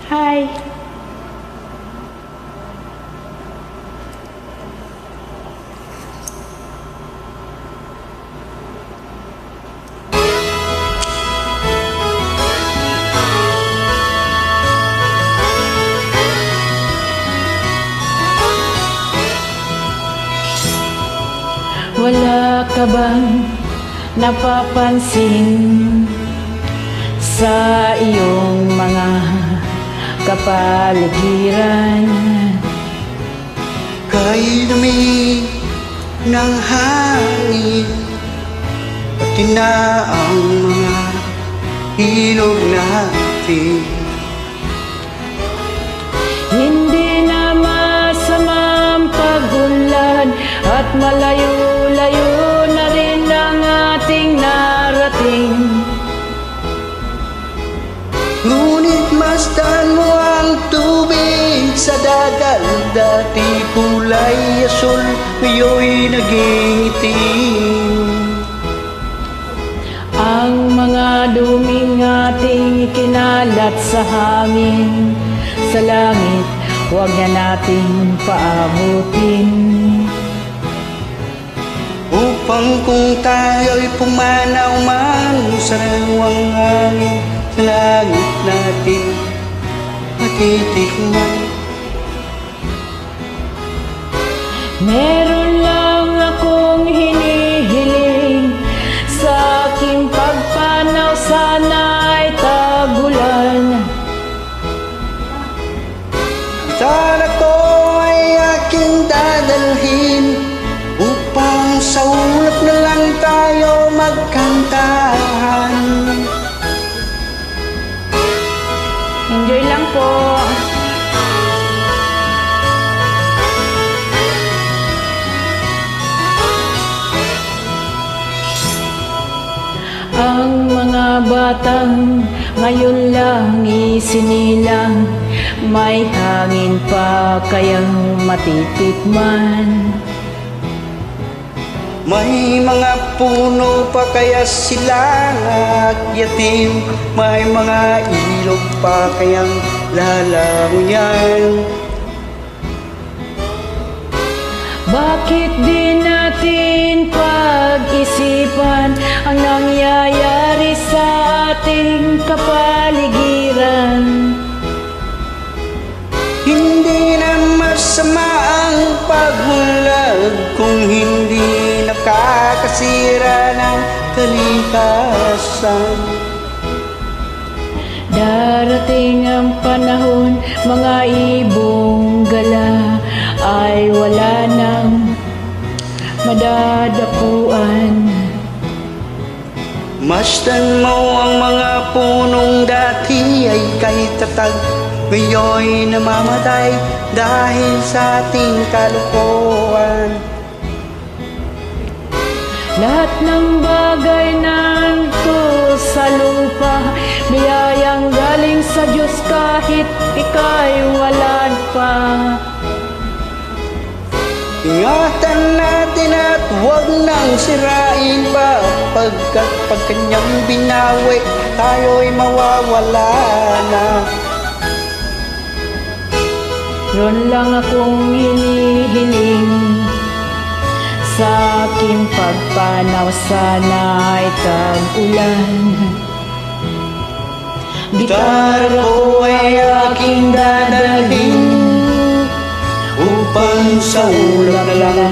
Hi! Wala ka bang napapansin sa iyong mga kapaligiran? Kay dumi ng hangin, pati na ang mga ilog natin. Hindi na masamang pagunlad at malayo-layo na rin ang ating narating. Ngunit masdan mo ang tubig sa dagat. Dati kulay asul, ngayon'y naging itim. Ang mga duming ating ikinalat sa hangin, sa langit, huwag na nating paabutin. Upang kung tayo'y pumanaw man sa rewang hangin, sa langit natin matitikman. Meron lang akong hinihiling, sa aking pagpanaw sana'y tagulan. Sana ko ay aking dadalhin, upang sa ulap na lang tayo magkantahan. Enjoy lang po. Ang mga batang ngayon lang isinilang, may hangin pa kayang matitikman. May mga puno pa kaya sila akyatin, may mga ilog pa kayang lalamuyan. Bakit di natin pag-isipan ang nangyayari sa ating kapaligiran? Hindi na masama ang paghulag kung hindi nakakasira ng kalikasan. Darating ang panahon, mga ibong gala ay wala nang madadapuan. Masdan mo ang mga punong dati ay kay tatag, ngayon'y namamatay dahil sa ating kalokohan. Lahat ng bagay nandito sa lupa, biyayang galing sa Diyos kahit ika'y wala pa. Ingatan natin at huwag nang sirain pa, pagkat pag kanyang binawi, tayo'y mawawala na. Ron lang akong hinihiling, sa aking pagpanaw sana'y tag-ulan. Gitara ko ay aking dadalhin, upang sa ulap na lang